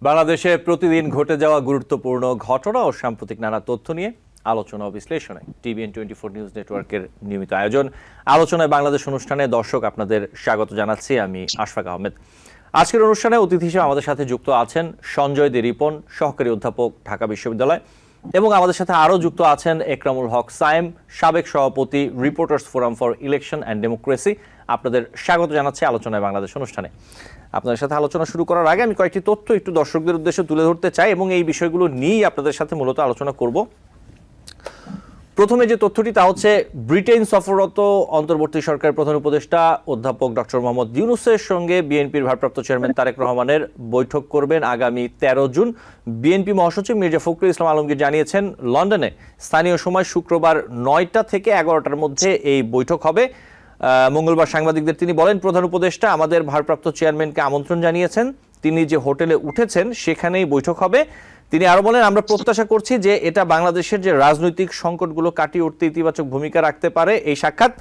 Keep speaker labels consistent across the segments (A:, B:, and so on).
A: বাংলাদেশে প্রতিদিন ঘটে যাওয়া গুরুত্বপূর্ণ ঘটনা ও সাম্প্রতিক নানা তথ্য নিয়ে আলোচনা ও বিশ্লেষণে TVN24 নিউজ নেটওয়ার্কের নিয়মিত আয়োজন আলোচনায় বাংলাদেশ অনুষ্ঠানে দর্শক আপনাদের স্বাগত জানাচ্ছি। আমি আশফাক আহমেদ। আজকের অনুষ্ঠানে অতিথি হিসেবে আমাদের সাথে যুক্ত আছেন সঞ্জয় দে রিপন, সহকারী অধ্যাপক, ঢাকা বিশ্ববিদ্যালয়, এবং আমাদের সাথে আরও যুক্ত আছেন একরামুল হক সায়েম, সাবেক সভাপতি, reporters forum for election and democracy. আপনাদের স্বাগত জানাচ্ছি আলোচনায় বাংলাদেশ অনুষ্ঠানে। আপনাদের সাথে আলোচনা শুরু করার আগে আমি কয়েকটি তথ্য একটু দর্শকদের উদ্দেশ্যে তুলে ধরতে চাই এবং এই বিষয়গুলো নিয়েই আপনাদের সাথে মূলত আলোচনা করব। প্রথমে যে তথ্যটি তা হচ্ছে ব্রিটেন সফররত অন্তর্বর্তী সরকারের প্রধান উপদেষ্টা অধ্যাপক ডক্টর মোহাম্মদ ইউনূসের সঙ্গে বিএনপির ভারপ্রাপ্ত চেয়ারম্যান তারেক রহমানের বৈঠক করবেন আগামী 13 জুন। বিএনপি মহাসচিব মির্জা ফখরুল ইসলাম আলমগীর জানিয়েছেন, লন্ডনে স্থানীয় সময় শুক্রবার 9টা থেকে 11টার মধ্যে এই বৈঠক হবে। মঙ্গলবার সাংবাদিকদের তিনি বলেন, প্রধান উপদেষ্টা আমাদের ভারপ্রাপ্ত চেয়ারম্যানকে আমন্ত্রণ জানিয়েছেন, তিনি যে হোটেলে উঠেছেন সেখানেই বৈঠক হবে। তিনি আরো বলেন, আমরা প্রত্যাশা করছি যে এটা বাংলাদেশের যে রাজনৈতিক সংকটগুলো কাটিয়ে উঠতে ইতিবাচক ভূমিকা রাখতে পারে। এই সাক্ষাৎ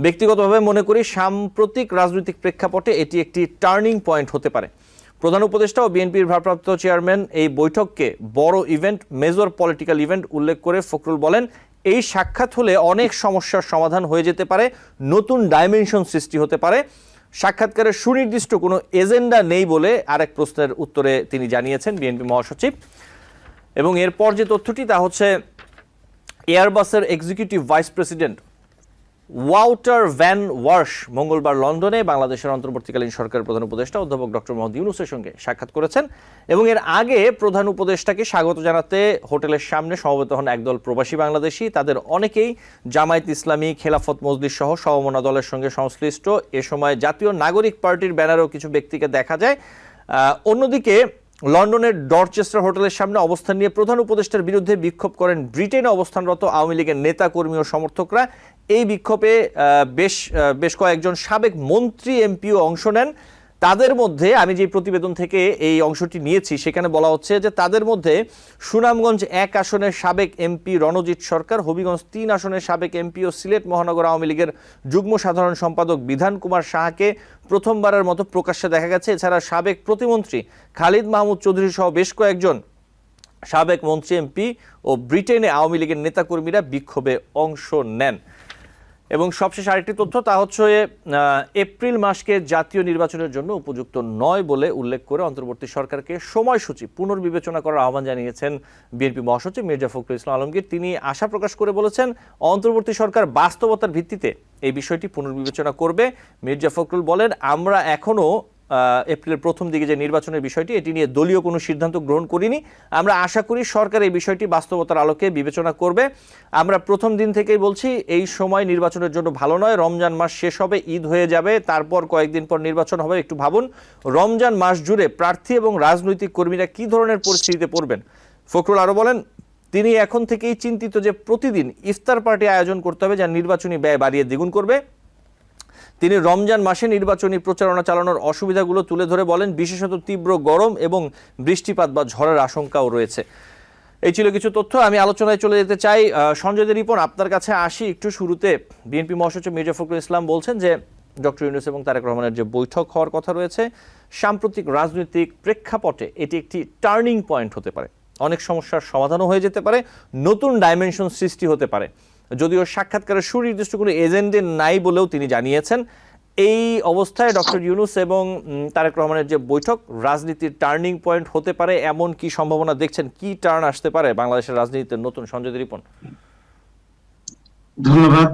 A: ব্যক্তিগতভাবে মনে করি সাম্প্রতিক রাজনৈতিক প্রেক্ষাপটে এটি একটি টার্নিং পয়েন্ট হতে পারে। প্রধান উপদেষ্টা ও বিএনপির ভারপ্রাপ্ত চেয়ারম্যান এই বৈঠককে বড় ইভেন্ট, মেজর পলিটিক্যাল ইভেন্ট উল্লেখ করে ফখরুল বলেন, এই সাক্ষাৎ হলে অনেক সমস্যার সমাধান হয়ে যেতে পারে, নতুন ডাইমেনশন সৃষ্টি হতে পারে। সাক্ষাৎকারের সুনির্দিষ্ট কোনো এজেন্ডা নেই বলে আরেক প্রশ্নের উত্তরে তিনি জানিয়েছেন বিএনপি মহাসচিব। এবং এরপর যে তথ্যটি তা হচ্ছে এয়ারবাসের এক্সিকিউটিভ ভাইস প্রেসিডেন্ট ওয়াউটার ভ্যান ওয়ার্শ মঙ্গলবার লন্ডনে বাংলাদেশের অন্তর্বর্তীকালীন সরকারের প্রধান উপদেষ্টা অধ্যাপক ডক্টর মোহাম্মদ ইউনূসের সঙ্গে সাক্ষাৎ করেছেন এবং এর আগে প্রধান উপদেষ্টাকে স্বাগত জানাতে হোটেলের সামনে সমবেত হন একদল প্রবাসী বাংলাদেশি। তাদের অনেকেই জামায়াত ইসলামী, খেলাফত মজলিস সহ সমমনা দলের সঙ্গে সংশ্লিষ্ট। এ সময় জাতীয় নাগরিক পার্টির ব্যানারেও কিছু ব্যক্তিকে দেখা যায়। অন্যদিকে লন্ডনের ডরচেস্টার হোটেলের সামনে অবস্থান নিয়ে প্রধান উপদেষ্টার বিরুদ্ধে বিক্ষোভ করেন ব্রিটেনে অবস্থানরত আওয়ামী লীগের নেতা, কর্মী ও সমর্থকরা। এই বিক্ষোভে বেশ কয়েকজন সাবেক মন্ত্রী, এমপিও অংশ নেন। তাদের মধ্যে আমি যে প্রতিবেদন থেকে এই অংশটি নিয়েছি সেখানে বলা হচ্ছে যে তাদের মধ্যে সুনামগঞ্জ 1 আসনের সাবেক এমপি রণজিৎ সরকার, হবিগঞ্জ 3 আসনের সাবেক এমপি ও সিলেট মহানগর আওয়ামী লীগের যুগ্ম সাধারণ সম্পাদক বিধান কুমার সাহাকে প্রথমবারের মতো প্রকাশ্যে দেখা গেছে। এছাড়া সাবেক প্রতিমন্ত্রী খালিদ মাহমুদ চৌধুরী সহ বেশ কয়েকজন সাবেক মন্ত্রী, এমপি ও ব্রিটেনে আওয়ামী লীগের নেতাকর্মীরা বিক্ষোভে অংশ নেন। এবং সবশেষ আরেকটি তথ্য তা হচ্ছে এপ্রিল মাসকে জাতীয় নির্বাচনের জন্য উপযুক্ত নয় বলে উল্লেখ করে অন্তর্বর্তী সরকারকে সময়সূচি পুনর্বিবেচনা করার আহ্বান জানিয়েছেন বিএনপি মহাসচিব মির্জা ফখরুল ইসলাম আলমগীর। তিনি আশা প্রকাশ করে বলেছেন, অন্তর্বর্তী সরকার বাস্তবতার ভিত্তিতে এই বিষয়টি পুনর্বিবেচনা করবে। মির্জা ফখরুল বলেন, আমরা এখনো এপ্রিলের প্রথম দিকে যে নির্বাচনের বিষয়টি, এটি নিয়ে দলীয় কোনো সিদ্ধান্ত গ্রহণ করিনি। আমরা আশা করি সরকার এই বিষয়টি বাস্তবতার আলোকে বিবেচনা করবে। আমরা প্রথম দিন থেকেই বলছি এই সময় নির্বাচনের জন্য ভালো নয়। রমজান মাস শেষ হবে, ঈদ হয়ে যাবে, তারপর কয়েকদিন পর নির্বাচন হবে। একটু ভাবুন, রমজান মাস জুড়ে প্রার্থী এবং রাজনৈতিক কর্মীরা কী ধরনের পরিস্থিতিতে পড়বেন। ফখরুল আরও বলেন, তিনি এখন থেকেই চিন্তিত যে প্রতিদিন ইফতার পার্টি আয়োজন করতে হবে যা নির্বাচনী ব্যয় বাড়িয়ে দ্বিগুণ করবে। তিনি রমজান মাসে নির্বাচনী প্রচারণা চালানোর অসুবিধাগুলো তুলে ধরে বলেন, বিশেষত তীব্র গরম এবং বৃষ্টিপাত বা ঝড়ের আশঙ্কাও রয়েছে। এই ছিল কিছু তথ্য। আমি আলোচনায় চলে যেতে চাই। সঞ্জয় দে রিপন, আপনার কাছে আসি একটু শুরুতে। বিএনপি মহাসচিব মির্জা ফখরুল ইসলাম বলছেন যে ডক্টর ইউনূস এবং তারেক রহমানের যে বৈঠক হওয়ার কথা রয়েছে, সাম্প্রতিক রাজনৈতিক প্রেক্ষাপটে এটি একটি টার্নিং পয়েন্ট হতে পারে, অনেক সমস্যার সমাধানও হয়ে যেতে পারে, নতুন ডাইমেনশন সৃষ্টি হতে পারে। যদিও সাক্ষাৎকারের সুনির্দিষ্ট কোনো এজেন্ডা নাই বলেও তিনি জানিয়েছেন। এই অবস্থায় ডক্টর ইউনূস এবং তারেক রহমানের যে বৈঠক রাজনীতির টার্নিং পয়েন্ট হতে পারে, এমন কি সম্ভাবনা দেখছেন? কি টার্ন আসতে পারে বাংলাদেশের রাজনীতিতে নতুন? সঞ্জয় দে রিপন।
B: ধন্যবাদ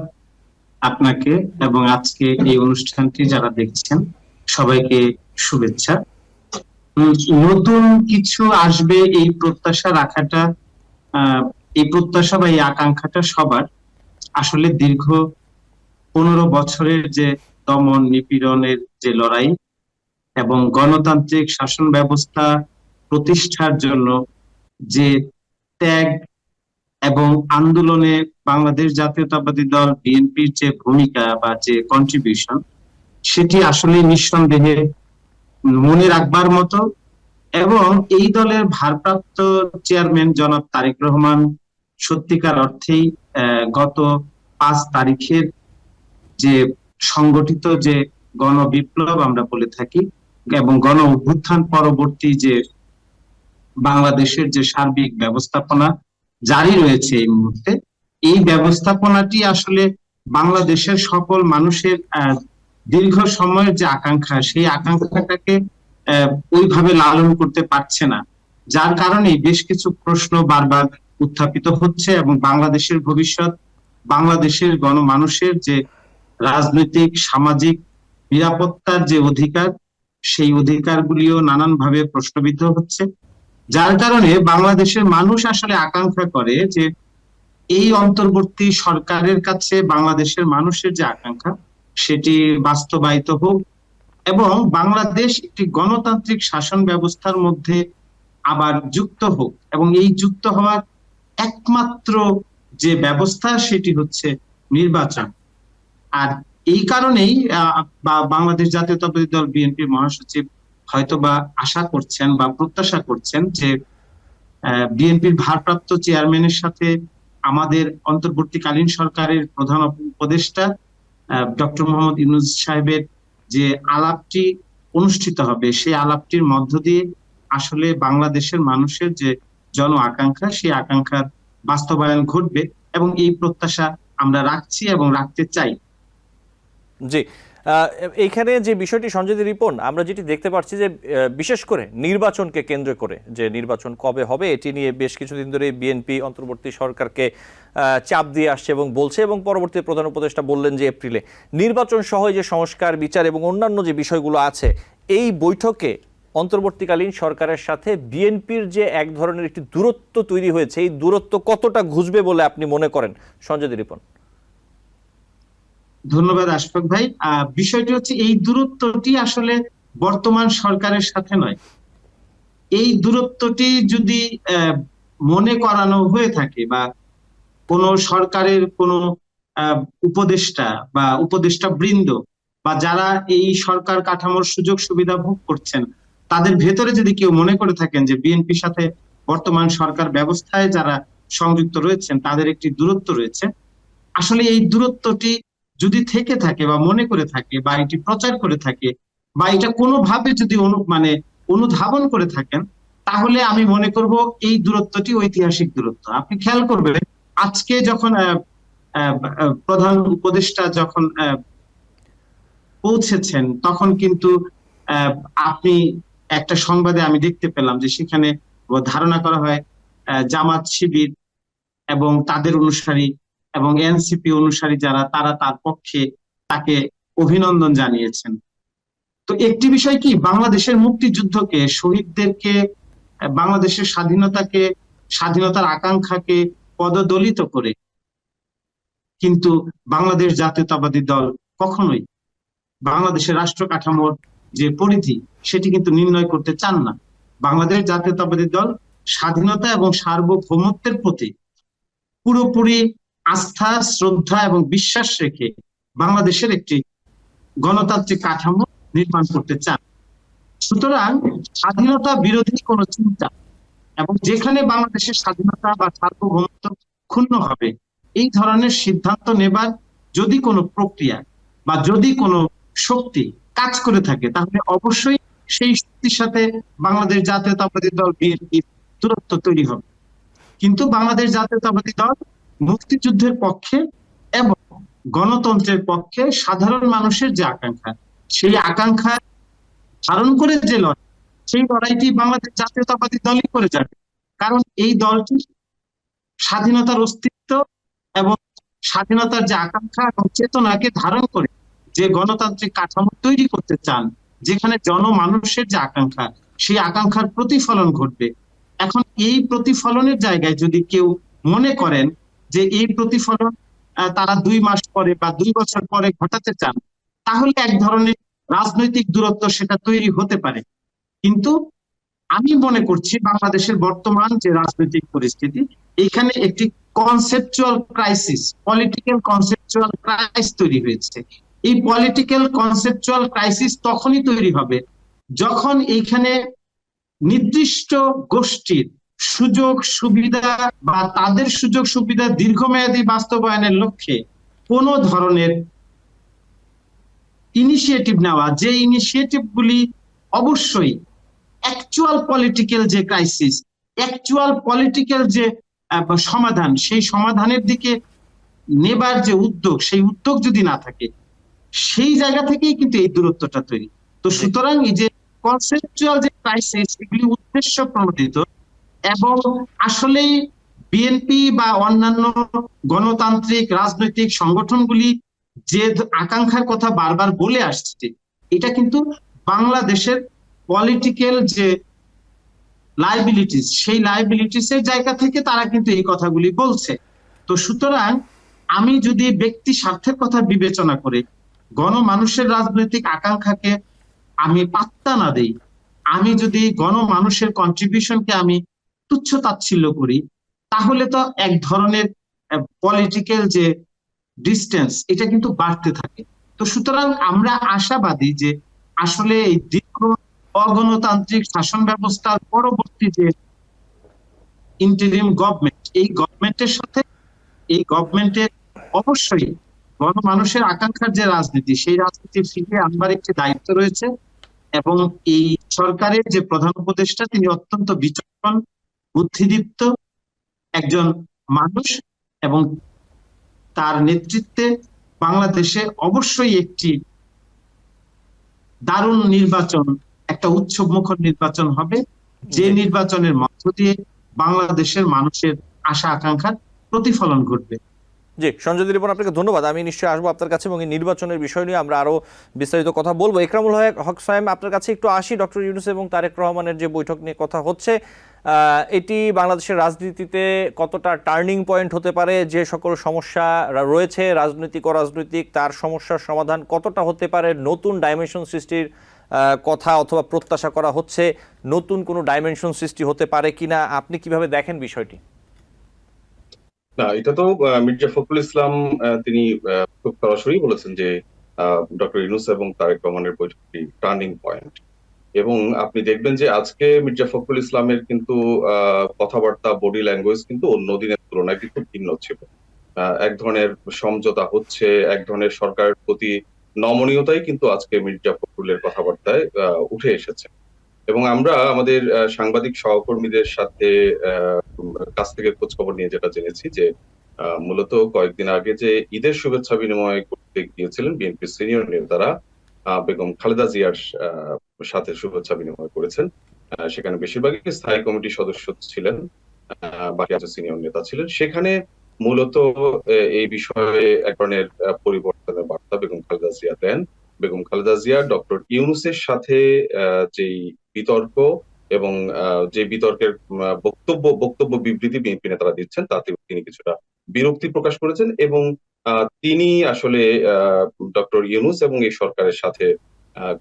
B: আপনাকে এবং আজকে এই অনুষ্ঠানটি যারা দেখছেন সবাইকে শুভেচ্ছা। নতুন কিছু আসবে এই প্রত্যাশা রাখাটা, এই প্রত্যাশা বা এই আকাঙ্ক্ষাটা সবার। আসলে দীর্ঘ 15 বছরের যে দমন নিপীড়নের যে লড়াই এবং গণতান্ত্রিক শাসন ব্যবস্থা প্রতিষ্ঠার জন্য যে ত্যাগ এবং আন্দোলনে বাংলাদেশ জাতীয়তাবাদী দল বিএনপির যে ভূমিকা বা যে কন্ট্রিবিউশন, সেটি আসলে নিঃসন্দেহে মনে রাখবার মতো। এবং এই দলের ভারপ্রাপ্ত চেয়ারম্যান জনাব তারেক রহমান সত্যিকার অর্থেই গত 5 তারিখের যে সংগঠিত যে গণবিপ্লব আমরা বলে থাকি এবং গণ অভ্যুত্থান পরবর্তী যে বাংলাদেশের যে সার্বিক ব্যবস্থাপনা জারি রয়েছে এই মুহূর্তে, এই ব্যবস্থাপনাটি আসলে বাংলাদেশের সকল মানুষের দীর্ঘ সময়ের যে আকাঙ্ক্ষা, সেই আকাঙ্ক্ষাটাকে ওইভাবে লালন করতে পারছে না, যার কারণে বেশ কিছু প্রশ্ন বারবার উত্থাপিত হচ্ছে এবং বাংলাদেশের ভবিষ্যৎ, বাংলাদেশের গণমানুষের যে রাজনৈতিক সামাজিক নিরাপত্তার যে অধিকার, সেই অধিকারগুলিও নানানভাবে প্রশ্নবিদ্ধ হচ্ছে। যার কারণে বাংলাদেশের মানুষ আসলে আকাঙ্ক্ষা করে যে এই অন্তর্বর্তী সরকারের কাছে বাংলাদেশের মানুষের যে আকাঙ্ক্ষা সেটি বাস্তবায়িত হোক এবং বাংলাদেশ একটি গণতান্ত্রিক শাসন ব্যবস্থার মধ্যে আবার যুক্ত হোক। এবং এই যুক্ত হওয়ার একমাত্র যে ব্যবস্থা সেটি হচ্ছে নির্বাচন। আর এই কারণেই বাংলাদেশ জাতীয়তাবাদী দল বিএনপির মহাসচিব হয়তোবা আশা করছেন বা প্রত্যাশা করছেন যে বিএনপির ভারপ্রাপ্ত চেয়ারম্যানের সাথে আমাদের অন্তর্বর্তীকালীন সরকারের প্রধান উপদেষ্টা ডক্টর মোহাম্মদ ইউনূস সাহেবের যে আলাপটি অনুষ্ঠিত হবে, সেই আলাপটির মধ্য দিয়ে আসলে বাংলাদেশের মানুষের যে জন আকাঙ্ক্ষা, সেই আকাঙ্ক্ষার বাস্তবায়ন ঘটবে এবং এই প্রত্যাশা আমরা রাখছি এবং রাখতে চাই।
A: জি, এইখানে যে বিষয়টি সঞ্জয় রিপন, আমরা যেটি দেখতে পাচ্ছি যে বিশেষ করে নির্বাচনকে কেন্দ্র করে যে নির্বাচন কবে হবে এটি নিয়ে বেশ কিছুদিন ধরে বিএনপি অন্তর্বর্তী সরকারকে চাপ দিয়ে আসছে এবং বলছে, এবং পরবর্তী প্রধান উপদেষ্টা বললেন যে এপ্রিলে নির্বাচন সহ যে সংস্কার বিচার এবং অন্যান্য যে বিষয়গুলো আছে, এই বৈঠকে অন্তর্বর্তীকালীন সরকারের সাথে বিএনপির যে এক ধরনের একটি দূরত্ব তৈরি হয়েছে, এই দূরত্ব কতটা ঘুচবে বলে আপনি মনে করেন সঞ্জয় রিপন?
B: ধন্যবাদ আশফাক ভাই। বিষয়টি হচ্ছে এই দূরত্বটি আসলে বর্তমান সরকারের সাথে নয়। এই দূরত্বটি যদি মনে করানো হয়ে থাকে বা কোন সরকারের কোন উপদেষ্টা বা উপদেষ্টা বৃন্দ বা যারা এই সরকার কাঠামোর সুযোগ সুবিধা ভোগ করছেন, তাদের ভেতরে যদি কেউ মনে করে থাকেন যে বিএনপির সাথে বর্তমান সরকার ব্যবস্থায় যারা সংযুক্ত রয়েছেন তাদের একটি দূরত্ব রয়েছে, আসলে এই দূরত্বটি যদি থেকে থাকে বা মনে করে থাকে বা এটি প্রচার করে থাকে বা এটা কোনোভাবে যদি অনুধাবন করে থাকেন, তাহলে আমি মনে করব এই দূরত্বটি ঐতিহাসিক দূরত্ব। আপনি খেয়াল করবেন আজকে যখন প্রধান উপদেষ্টা যখন পৌঁছেছেন তখন কিন্তু আপনি একটা সংবাদে আমি দেখতে পেলাম যে সেখানে ধারণা করা হয় জামাত শিবির এবং তাদের অনুসারী এবং এনসিপি অনুসারী যারা, তারা তার পক্ষে তাকে অভিনন্দন জানিয়েছেন। তো একটি বিষয় কি, বাংলাদেশের মুক্তিযুদ্ধকে, শহীদদেরকে, বাংলাদেশের স্বাধীনতাকে, স্বাধীনতার আকাঙ্ক্ষাকে পদদলিত করে কিন্তু বাংলাদেশ জাতীয়তাবাদী দল কখনোই বাংলাদেশের রাষ্ট্র কাঠামোর যে পরিধি সেটি কিন্তু নির্ণয় করতে চান না। বাংলাদেশ জাতীয়তাবাদী দল স্বাধীনতা এবং সার্বভৌমত্বের প্রতি পুরোপুরি আস্থা, শ্রদ্ধা এবং বিশ্বাস রেখে বাংলাদেশের একটি গণতান্ত্রিক কাঠামো নির্মাণ করতে চান। সুতরাং স্বাধীনতা বিরোধী কোন চিন্তা এবং যেখানে বাংলাদেশের স্বাধীনতা বা সার্বভৌমত্ব ক্ষুণ্ণ হবে, এই ধরনের সিদ্ধান্ত নেবার যদি কোনো প্রক্রিয়া বা যদি কোনো শক্তি কাজ করে থাকে, তাহলে অবশ্যই সেই শক্তির সাথে বাংলাদেশ জাতীয়তাবাদী দল বিএনপির দূরত্ব তৈরি হবে। কিন্তু বাংলাদেশ জাতীয়তাবাদী দল মুক্তিযুদ্ধের পক্ষে এবং গণতন্ত্রের পক্ষে সাধারণ মানুষের যে আকাঙ্ক্ষা, সেই আকাঙ্ক্ষা ধারণ করে যে লড়াই, সেই লড়াইটি বাংলাদেশ জাতীয়তাবাদী দলই করে যাবে। কারণ এই দলটি স্বাধীনতার অস্তিত্ব এবং স্বাধীনতার যে আকাঙ্ক্ষা এবং চেতনাকে ধারণ করে যে গণতান্ত্রিক কাঠামো তৈরি করতে চান, যেখানে জনমানুষের যে আকাঙ্ক্ষা, সেই আকাঙ্ক্ষার প্রতিফলন ঘটবে। এখন এই প্রতিফলনের জায়গায় যদি কেউ মনে করেন যে এই প্রতিফলন তারা 2 মাস পরে বা 2 বছর পরে ঘটাতে চান, তাহলে এক ধরনের রাজনৈতিক দূরত্ব সেটা তৈরি হতে পারে। কিন্তু আমি মনে করছি বাংলাদেশের বর্তমান যে রাজনৈতিক পরিস্থিতি, এখানে একটি conceptual crisis, political conceptual crisis তৈরি হয়েছে। এই পলিটিক্যাল কনসেপচুয়াল ক্রাইসিস তখনই তৈরি হবে যখন এইখানে নির্দিষ্ট গোষ্ঠীর সুযোগ সুবিধা বা তাদের সুযোগ সুবিধা দীর্ঘমেয়াদী বাস্তবায়নের লক্ষ্যে কোন ধরনের ইনিশিয়েটিভ নেওয়া, যে ইনিশিয়েটিভ গুলি অবশ্যই অ্যাকচুয়াল পলিটিক্যাল যে ক্রাইসিস, অ্যাকচুয়াল পলিটিক্যাল যে সমাধান, সেই সমাধানের দিকে নেবার যে উদ্যোগ, সেই উদ্যোগ যদি না থাকে, সেই জায়গা থেকেই কিন্তু এই দূরত্বটা তৈরি। তো
A: জি
B: সুতরাং এই যে কনসেপচুয়াল যে ক্রাইসিস, এগুলি উদ্দেশ্য প্রণোদিত এবং আসলেই বিএনপি বা অন্যান্য গণতান্ত্রিক রাজনৈতিক সংগঠনগুলি যে আকাঙ্ক্ষার কথা বারবার বলে আসছে, এটা কিন্তু বাংলাদেশের পলিটিক্যাল যে লাইবিলিটিস, সেই লাইবিলিটিস এর জায়গা থেকে তারা কিন্তু এই কথাগুলি বলছে। তো সুতরাং আমি যদি ব্যক্তি স্বার্থের কথা বিবেচনা করে গণমানুষের রাজনৈতিক আকাঙ্ক্ষাকে আমি পাত্তা না দেই, আমি যদি গণমানুষের কন্ট্রিবিউশনকে আমি তুচ্ছ তাচ্ছিল্য করি, তাহলে তো এক ধরনের পলিটিক্যাল যে ডিস্টেন্স, এটা কিন্তু বাড়তে থাকে। তো সুতরাং আমরা আশাবাদী যে আসলে এই দীর্ঘ অগণতান্ত্রিক শাসন ব্যবস্থার পরবর্তী যে ইন্টারিম গভর্নমেন্ট, এই গভর্নমেন্টের সাথে এই গভর্নমেন্টের অবশ্যই গণমানুষের আকাঙ্ক্ষার যে রাজনীতি, সেই রাজনীতি ফিরিয়ে আনবার একটি দায়িত্ব রয়েছে। এবং এই সরকারের যে প্রধান উপদেষ্টা, তিনি অত্যন্ত বিচক্ষণ, বুদ্ধিদীপ্ত একজন মানুষ, এবং তার নেতৃত্বে বাংলাদেশে অবশ্যই একটি দারুণ নির্বাচন, একটা উৎসবমুখর নির্বাচন হবে, যে
A: জি
B: নির্বাচনের মধ্য দিয়ে বাংলাদেশের মানুষের আশা আকাঙ্ক্ষার প্রতিফলন ঘটবে।
A: জি সঞ্জয় রিপন, আপনাকে ধন্যবাদ। আমি নিশ্চয়ই আসবো আপনার কাছে এবং এই নির্বাচনের বিষয় নিয়ে আমরা আরো বিস্তারিত কথা বলবো। ইকরামুল হক সায়েম, আপনার কাছে একটু আসি। ডক্টর ইউনূস এবং তারেক রহমানের যে বৈঠক নিয়ে কথা হচ্ছে, এটি বাংলাদেশের রাজনীতিতে কতটা টার্নিং পয়েন্ট হতে পারে? যে সকল সমস্যা রয়েছে রাজনৈতিক অরাজনৈতিক, তার সমস্যার সমাধান কতটা হতে পারে? নতুন ডাইমেনশন সৃষ্টির কথা অথবা প্রত্যাশা করা হচ্ছে, নতুন কোনো ডাইমেনশন সৃষ্টি হতে পারে কিনা, আপনি কিভাবে দেখেন বিষয়টি?
C: না, এটা তো মির্জা ফখরুল ইসলাম তিনি খুব সরাসরি বলেছেন যে ডক্টর ইউনূস এবং তারেক রহমানের বৈঠকটি টার্নিং পয়েন্ট। এবং আপনি দেখবেন যে আজকে মির্জা ফখরুল ইসলামের কিন্তু কথাবার্তা, বডি ল্যাঙ্গুয়েজ কিন্তু অন্য দিনের তুলনায় কিন্তু ভিন্ন ছিল। এক ধরনের সমঝোতা হচ্ছে, এক ধরনের সরকারের প্রতি নমনীয়তাই কিন্তু আজকে মির্জা ফখরুলের কথাবার্তায় উঠে এসেছে। এবং আমরা আমাদের সাংবাদিক সহকর্মীদের সাথে কাছ থেকে খোঁজ খবর নিয়ে যেটা জেনেছি যে মূলত কয়েকদিন আগে যে ঈদের শুভেচ্ছা বিনিময় করতে গিয়েছিলেন বিএনপি সিনিয়র নেতারা, বেগম খালেদা জিয়ার সাথে শুভেচ্ছা বিনিময় করেছেন। সেখানে বেশিরভাগই স্থায়ী কমিটির সদস্য ছিলেন, বাকি আছে সিনিয়র নেতা ছিলেন। সেখানে মূলত এই বিষয়ে এক ধরনের পরিবর্তনের বার্তা বেগম খালেদা জিয়া দেন। বেগম খালেদা জিয়া ডক্টর ইউনূসের সাথে যেই বিতর্ক এবং যে বিতর্কের বক্তব্য বিবৃতি বিএনপি নেতারা দিচ্ছেন, তাতে তিনি কিছুটা বিরক্তি প্রকাশ করেছেন। এবং তিনি আসলে ডক্টর ইউনূস এবং এই সরকারের সাথে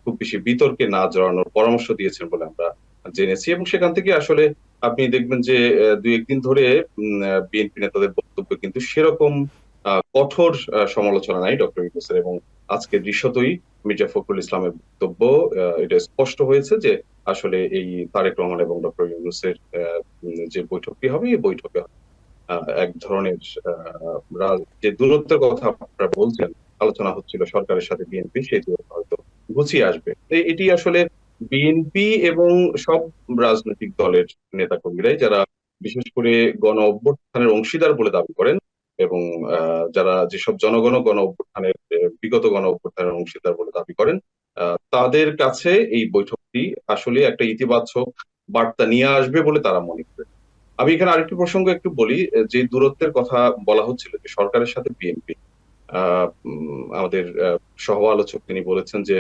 C: খুব বেশি বিতর্কে না জড়ানোর পরামর্শ দিয়েছেন বলে আমরা জেনেছি। এবং সেখান থেকে আসলে আপনি দেখবেন যে দুই একদিন ধরে বিএনপি নেতাদের বক্তব্য কিন্তু সেরকম কঠোর সমালোচনা নাই ডক্টর ইউনূসের। এবং আজকে দৃশ্যতই মির্জা ফখরুল ইসলামের বক্তব্য এটা স্পষ্ট হয়েছে যে আসলে এই তারেক রহমান এবং ডক্টর ইউনূসের যে বৈঠকটি হবে, এই বৈঠকে এক ধরনের যে দূরত্বের কথা আপনারা বলছেন, আলোচনা হচ্ছিল সরকারের সাথে বিএনপি, সেই দূরত্ব হয়তো গুছিয়ে আসবে। এটি আসলে বিএনপি এবং সব রাজনৈতিক দলের নেতাকর্মীরাই, যারা বিশেষ করে গণ অভ্যুত্থানের অংশীদার বলে দাবি করেন এবং যারা যেসব জনগণ গণ অভ্যুত্থানের বিগত গণ অভ্যুত্থানের অংশীদার বলে দাবি করেন, তাদের কাছে এই বৈঠকটি আসলে একটা ইতিবাচক বার্তা নিয়ে আসবে বলে তারা মনে করেন। আমি এখানে আরেকটি প্রসঙ্গ একটু বলি। যে দূরত্বের কথা বলা হচ্ছিল যে সরকারের সাথে বিএনপি, আমাদের সহ আলোচক তিনি বলেছেন যে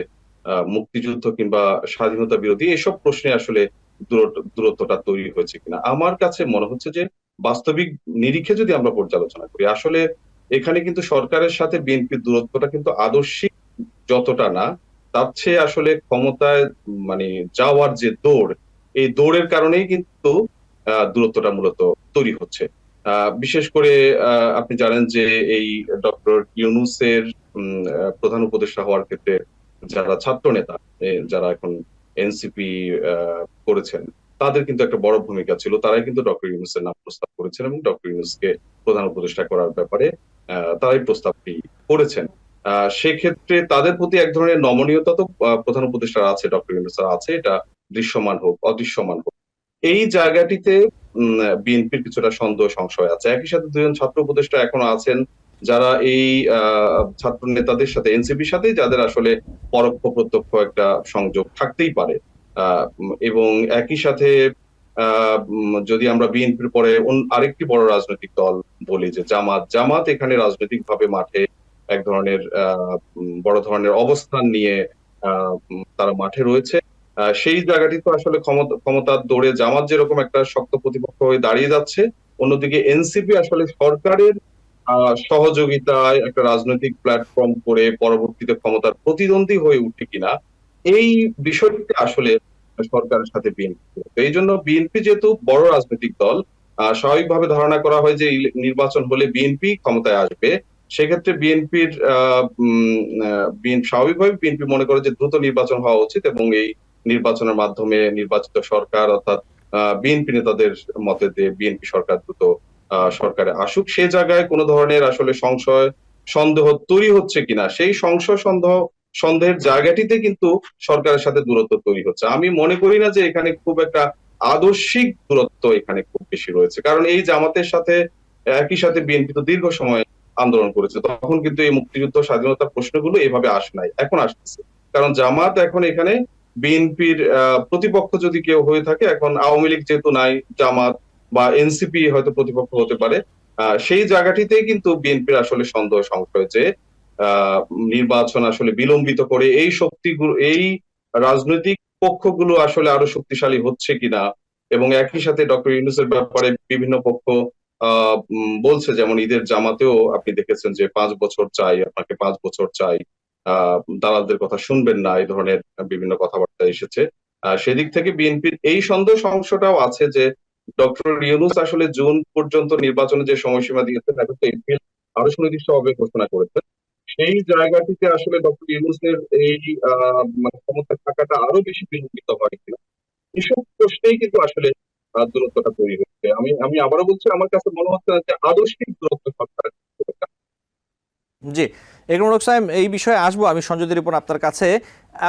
C: মুক্তিযুদ্ধ কিংবা স্বাধীনতা বিরোধী এসব প্রশ্নে আসলে দূরত্বটা তৈরি হয়েছে কিনা। আমার কাছে মনে হচ্ছে যে বাস্তবিক নিরিখে যদি আমরা পর্যালোচনা করি, আসলে এখানে কিন্তু সরকারের সাথে বিএনপির দূরত্বটা কিন্তু আদর্শিক যতটা না, তার চেয়ে আসলে ক্ষমতায় মানে যাওয়ার যে দৌড়, এই দৌড়ের কারণেই কিন্তু দূরত্বটা মূলত তৈরি হচ্ছে। বিশেষ করে আপনি জানেন যে এই ডক্টর ইউনূসের প্রধান উপদেষ্টা হওয়ার ক্ষেত্রে যারা ছাত্র নেতা, যারা এখন এনসিপি করেছেন, তাদের কিন্তু একটা বড় ভূমিকা ছিল। তারাই কিন্তু ডক্টর ইউনূসের নাম প্রস্তাব করেছেন এবং ডক্টর ইউনূসকে প্রধান উপদেষ্টা করার ব্যাপারে তারাই প্রস্তাবটি করেছেন। সেক্ষেত্রে তাদের প্রতি এক ধরনের নমনীয়তা তো প্রধান উপদেষ্টা আছে, ডক্টর ইউনূস আছে, এটা দৃশ্যমান হোক অদৃশ্যমান হোক, এই জায়গাটিতে বিএনপির কিছুটা সন্দেহ সংশয় আছে। একই সাথে দুজন ছাত্র উপদেষ্টা এখনো আছেন যারা এই ছাত্র নেতাদের সাথে, এনসিপির সাথে, যাদের আসলে পরোক্ষ প্রত্যক্ষ একটা সংযোগ থাকতেই পারে। এবং একই সাথে যদি আমরা বিএনপির পরে আরেকটি বড় রাজনৈতিক দল বলি যে জামাত এখানে রাজনৈতিক ভাবে মাঠে এক ধরনের বড় ধরনের অবস্থান নিয়ে তারা মাঠে রয়েছে। সেই জায়গাটি তো আসলে ক্ষমতার দৌড়ে জামাত যেরকম একটা শক্ত প্রতিপক্ষ হয়ে দাঁড়িয়ে যাচ্ছে, অন্যদিকে এনসিপি আসলে সরকারের সহযোগিতায় একটা রাজনৈতিক প্ল্যাটফর্ম করে পরবর্তীতে ক্ষমতার প্রতিদ্বন্দ্বী হয়ে উঠে কিনা, এই বিষয়টি আসলে সরকারের সাথে বিএনপি। এই জন্য বিএনপি যেহেতু বড় রাজনৈতিক দল, স্বাভাবিকভাবে ধারণা করা হয় যে নির্বাচন হলে বিএনপি ক্ষমতায় আসবে। সেক্ষেত্রে বিএনপির স্বাভাবিকভাবে বিএনপি মনে করে যে দ্রুত নির্বাচন হওয়া উচিত এবং এই নির্বাচনের মাধ্যমে নির্বাচিত সরকার, অর্থাৎ বিএনপি নেতাদের মতে যে বিএনপি সরকার দ্রুত সরকারে আসুক। সে জায়গায় কোনো ধরনের আসলে সংশয় সন্দেহ তৈরি হচ্ছে কিনা, সেই সংশয় সন্দেহের জায়গাটিতে কিন্তু সরকারের সাথে দূরত্ব তৈরি হচ্ছে। আমি মনে করি না যে এখানে খুব একটা আদর্শিক দূরত্ব এখানে খুব বেশি রয়েছে, কারণ এই জামাতের সাথে একই সাথে বিএনপি তো দীর্ঘ সময় আন্দোলন করেছে, তখন কিন্তু এই মুক্তিযুদ্ধ স্বাধীনতার প্রশ্নগুলো এভাবে আসে নাই, এখন আসতেছে। কারণ জামাত এখন এখানে বিএনপির প্রতিপক্ষ যদি কেউ হয়ে থাকে, এখন আওয়ামী লীগ যেহেতু নাই, জামাত বা এনসিপি হয়তো প্রতিপক্ষ হতে পারে। সেই জায়গাটিতে কিন্তু বিএনপির আসলে সন্দেহ সংশয় যে নির্বাচন আসলে বিলম্বিত করে এই শক্তিগুলো, এই রাজনৈতিক পক্ষগুলো আসলে আরো শক্তিশালী হচ্ছে কিনা। এবং একই সাথে ডক্টর ইউনূসের ব্যাপারে বিভিন্ন পক্ষ বলছে, যেমন ঈদের জামাতেও আপনি দেখেছেন যে 5 বছর চাই, আপনাকে 5 বছর চাই, দালালদের কথা শুনবেন না, এই ধরনের বিভিন্ন কথাবার্তা এসেছে। সেদিক থেকে বিএনপির এই সন্দেহ সংশয়টাও আছে যে ডক্টর ইউনূস আসলে জুন পর্যন্ত নির্বাচনের যে সময়সীমা দিয়েছেন, এখন তো এপ্রিল আরো সুনির্দিষ্টভাবে ঘোষণা করেছেন। সেই জায়গাটিতে আসলে ডক্টর ইউনূসের এই মানে ক্ষমতা থাকাটা আরো বেশি বিলম্বিত হয় কিনা, এসব প্রশ্নেই কিন্তু আসলে দূরত্বটা তৈরি হচ্ছে। আমি আবারও বলছি, আমার কাছে মনে হচ্ছে না যে আদর্শিক দূরত্ব সরকার।
A: জি, একরামুল হক সাহেব, এই বিষয়ে আসবো আমি সঞ্জয় রিপন আপনার কাছে।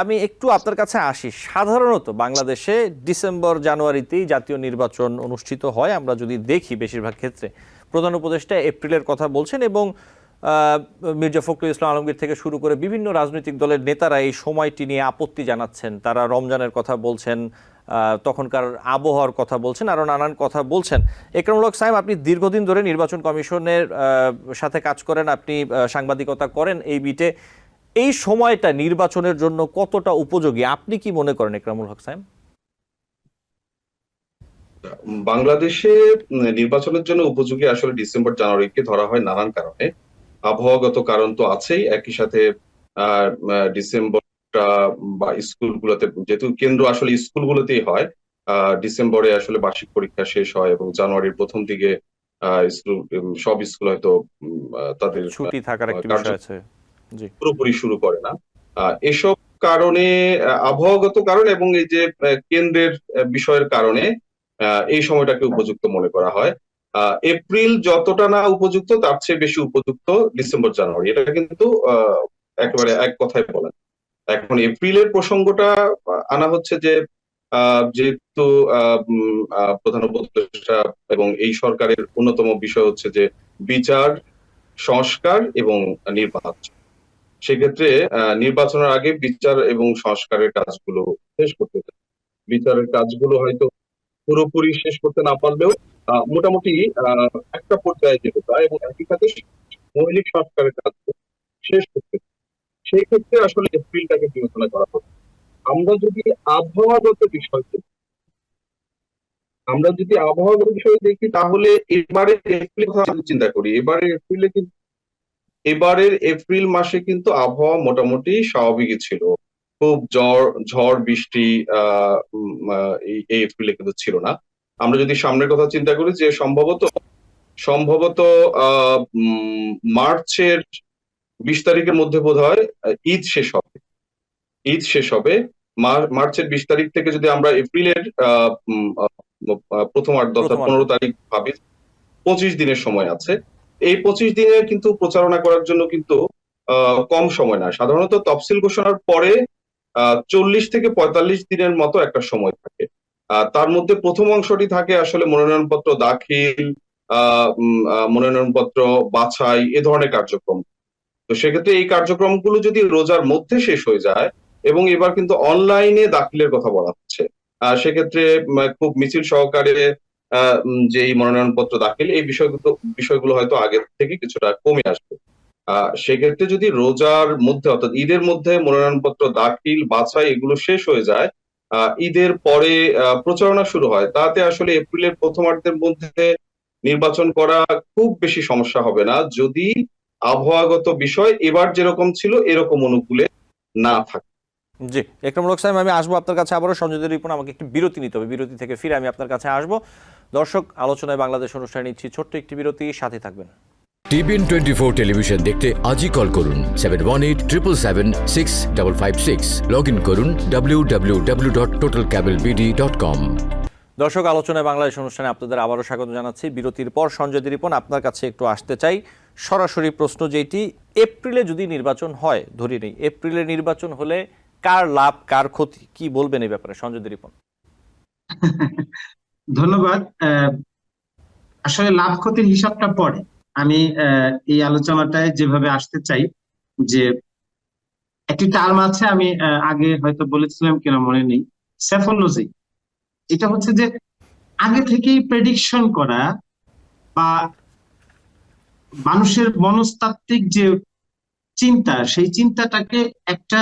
A: আমি একটু আপনার কাছে আসি। সাধারণত বাংলাদেশে ডিসেম্বর জানুয়ারিতেই জাতীয় নির্বাচন অনুষ্ঠিত হয়। আমরা যদি দেখি বেশিরভাগ ক্ষেত্রে প্রধান উপদেষ্টা এপ্রিলের কথা বলছেন এবং মির্জা ফখরুল ইসলাম আলমগীর থেকে শুরু করে বিভিন্ন রাজনৈতিক দলের নেতারা এই সময়টি নিয়ে আপত্তি জানাচ্ছেন। তারা রমজানের কথা বলছেন, তখনকার আবহাওয়ার কথা বলছেন, আরও নানান কথা বলছেন। একরামুল হক সাহেব, আপনি দীর্ঘদিন ধরে নির্বাচন কমিশনের সাথে কাজ করেন, আপনি সাংবাদিকতা করেন এই বিটে। এই সময়টা নির্বাচনের জন্য কতটা উপযোগী আপনি কি মনে করেন একরামুল হক সাহেব?
C: বাংলাদেশে নির্বাচনের জন্য উপযোগী আসলে ডিসেম্বর জানুয়ারিকে ধরা হয় নানান কারণে। আবহাওয়াগত কারণ তো আছেই, একই সাথে ডিসেম্বরটা বা স্কুলগুলোতে, যেহেতু কেন্দ্র আসলে স্কুলগুলোতেই হয়, ডিসেম্বরে আসলে বার্ষিক পরীক্ষা শেষ হয় এবং জানুয়ারির প্রথম দিকে স্কুল, সব স্কুল হয়তো তাদের
A: ছুটি থাকার একটা বিষয় আছে। জি,
C: পুরোপুরি শুরু করে না। এসব কারণে, আবহাওয়াগত কারণ এবং এই যে কেন্দ্রের বিষয়ের কারণে এই সময়টাকে উপযুক্ত মনে করা হয়। এপ্রিল যতটা না উপযুক্ত, তার চেয়ে বেশি উপযুক্ত ডিসেম্বর জানুয়ারি, এটা কিন্তু একেবারে এক কথায় বলেন। এখন এপ্রিলের প্রসঙ্গটা আনা হচ্ছে যে যেহেতু প্রধান উপদেষ্টা এবং এই সরকারের অন্যতম বিষয় হচ্ছে যে বিচার, সংস্কার এবং নির্বাচন। সেক্ষেত্রে নির্বাচনের আগে বিচার এবং সংস্কারের কাজগুলো শেষ করতে হবে। বিচারের কাজগুলো হয়তো পুরোপুরি শেষ করতে না পারলেও মোটামুটি একটা পর্যায়ে যেতে চায় এবং একই সাথে মৌলিক সংস্কারের কাজগুলো শেষ করতে চায়। সেই ক্ষেত্রে আসলে এপ্রিলটাকে বিবেচনা করা হবে। আমরা যদি আবহাওয়াগত বিষয় দেখি, তাহলে এবারে এপ্রিল কথা চিন্তা করি, এবারের এপ্রিল মাসে কিন্তু আবহাওয়া মোটামুটি স্বাভাবিকই ছিল। খুব ঝড় বৃষ্টি এই এপ্রিলে কিন্তু ছিল না। আমরা যদি সামনের কথা চিন্তা করি, যে সম্ভবত মার্চের 20 তারিখের মধ্যে বোধহয় ঈদ শেষ হবে। মার্চের 20 তারিখ থেকে যদি আমরা এপ্রিলের প্রথম 15 তারিখ ভাবি, 25 দিনের সময় আছে। এই 25 দিনে কিন্তু প্রচারণা করার জন্য কিন্তু কম সময় না। সাধারণত তফসিল ঘোষণার পরে 40 থেকে 45 দিনের মতো একটা সময় থাকে। তার মধ্যে প্রথম অংশটি থাকে আসলে মনোনয়নপত্র দাখিল, মনোনয়নপত্র বাছাই, এ ধরনের কার্যক্রম। তো সেক্ষেত্রে এই কার্যক্রমগুলো যদি রোজার মধ্যে শেষ হয়ে যায়, এবং এবার কিন্তু অনলাইনে দাখিলের কথা বলা হচ্ছে, সেক্ষেত্রে খুব মিছিল সহকারে যেই মনোনয়নপত্র দাখিল, এই বিষয়গুলো হয়তো আগে থেকে কিছুটা কমে আসবে। সেক্ষেত্রে যদি রোজার মধ্যে অর্থাৎ ঈদের মধ্যে মনোনয়নপত্র দাখিল বাছাই এগুলো শেষ হয়ে যায়, ঈদের পরে প্রচারণা শুরু হয়, তাতে আসলে এপ্রিলের প্রথমার্ধের মধ্যে নির্বাচন করা খুব বেশি সমস্যা হবে না, যদি আবহাওয়াগত বিষয় এবার যেরকম ছিল এরকম অনুকূলে না থাকে।
A: জি, একরামুল হক সাহেব, আমি আসবো আপনার কাছে আবারও। সঞ্জয় রিপন, আমাকে একটি বিরতি নিতে হবে, বিরতি থেকে ফিরে আমি আপনার কাছে আসবো। দর্শক, আলোচনায় বাংলাদেশ অনুষ্ঠানে নিচ্ছি ছোট্ট একটি বিরতি, সাথে থাকবেন।
D: TBN 24 টেলিভিশন দেখতে আজই কল করুন 7187776556। লগ ইন করুন www.totalcablebd.com।
A: দর্শক, আলোচনায় বাংলাদেশ অনুষ্ঠানে আপনাদের আবারও স্বাগত জানাচ্ছি। বিরতির পর সঞ্জয় রিপন, আপনার কাছে একটু আসতে চাই। সরাসরি প্রশ্ন যেটি, এপ্রিলে যদি নির্বাচন হয়, ধরি নেই এপ্রিলে নির্বাচন হলে কার লাভ কার ক্ষতি, কি বলবেন এই ব্যাপারে সঞ্জয় রিপন?
B: ধন্যবাদ। আসলে লাভ ক্ষতির হিসাবটা পরে আমি এই আলোচনাটায় যেভাবে আসতে চাই, যে একটি টার্ম আছে, আমি আগে হয়তো বলেছিলাম কিনা মনে নেই, সেফোলজি। এটা হচ্ছে যে আগে থেকেই প্রেডিকশন করা, বা মানুষের মনস্তাত্ত্বিক যে চিন্তা, সেই চিন্তাটাকে একটা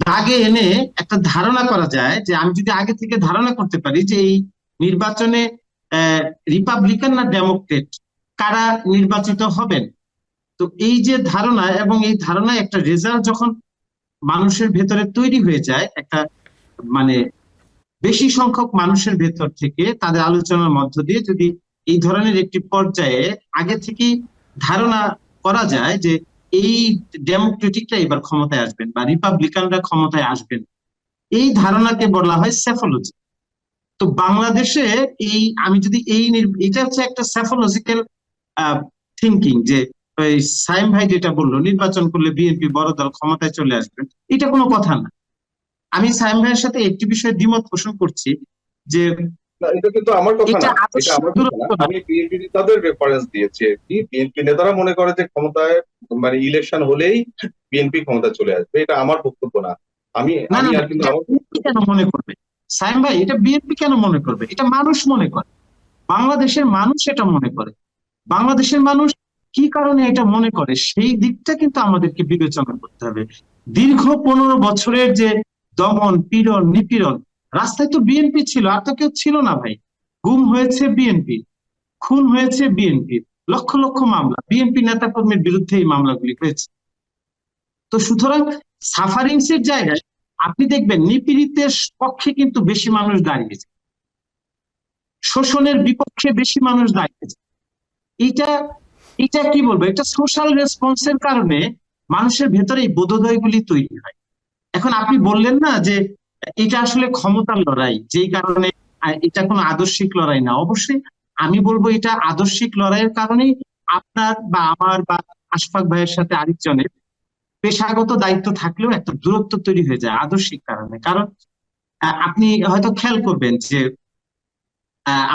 B: দাগে এনে একটা ধারণা করা যায়, যে আমি যদি আগে থেকে ধারণা করতে পারি যে এই নির্বাচনে রিপাবলিকান না ডেমোক্রেট কারা নির্বাচিত হবেন, তো এই যে ধারণা, এবং এই ধারণায় একটা রেজাল্ট যখন মানুষের ভেতরে তৈরি হয়ে যায়, একটা মানে বেশি সংখ্যক মানুষের ভেতর থেকে তাদের আলোচনার মধ্য দিয়ে যদি এই ধরনের একটি পর্যায়ে আগে থেকেই ধারণা করা যায় যে এই ডেমোক্রেটিকরা এবার ক্ষমতায় আসবেন বা রিপাবলিকানরা ক্ষমতায় আসবেন, এই ধারণাকে বলা হয় সেফোলজি। তো বাংলাদেশে এই আমি যদি এটা হচ্ছে একটা সেফোলজিক্যাল থিঙ্কিং, যে ওই সাইম ভাই যেটা বললো, নির্বাচন করলে বিএনপি বড় দল ক্ষমতায় চলে আসবে, এটা কোনো কথা না। আমি সাইম ভাইয়ের সাথে একটি বিষয়ে দ্বিমত পোষণ করছি, যে
C: না, এটা কিন্তু আমার কথা
B: এটা
C: না,
B: আদর্শ
C: এটা আমার কথা না।
B: দূরত্ব না।
C: আমি বিএনপি নেতাদের রেফারেন্স দিয়েছি। বিএনপি নেতারা মনে করে যে ক্ষমতায় ইলেকশন হলেই বিএনপি ক্ষমতায় চলে আসবে, এটা আমার বক্তব্য না। আমি
B: না
C: আমি
B: না না,
C: আর কিন্তু
B: এটা
C: আমার
B: বিএনপি কেন মনে করবে সাইম ভাই? এটা বিএনপি কেন মনে করবে? এটা মানুষ মনে করে, বাংলাদেশের মানুষ এটা মনে করে। বাংলাদেশের মানুষ কি কারণে এটা মনে করে, সেই দিকটা কিন্তু আমাদেরকে বিবেচনা করতে হবে। দীর্ঘ 15 বছরের যে দমন পীড়ন নিপীড়ন, রাস্তায় তো বিএনপি ছিল, আর তো কেউ ছিল না ভাই। গুম হয়েছে বিএনপি, খুন হয়েছে বিএনপি, লক্ষ লক্ষ মামলা বিএনপি নেতাকর্মীর বিরুদ্ধে এই মামলাগুলি হয়েছে। তো সুতরাং সাফারিংস এর জায়গায় আপনি দেখবেন নিপীড়িতের পক্ষে কিন্তু বেশি মানুষ দাঁড়িয়েছে, শোষণের বিপক্ষে বেশি মানুষ দাঁড়িয়েছে। এটা এটা কি বলবো, এটা সোশ্যাল রেসপন্সের কারণে মানুষের ভেতরে এই বোধোদয়গুলি তৈরি হয়। এখন আপনি বললেন না যে এটা আসলে ক্ষমতার লড়াই, যেই কারণে এটা কোনো আদর্শিক লড়াই না। অবশ্যই আমি বলবো এটা আদর্শিক লড়াইয়ের কারণেই আপনার বা আমার বা আশফাক ভাইয়ের সাথে আরেকজনের পেশাগত দায়িত্ব থাকলেও একটা দূরত্ব তৈরি হয়ে যায় আদর্শিক কারণে। কারণ আপনি হয়তো খেয়াল করবেন যে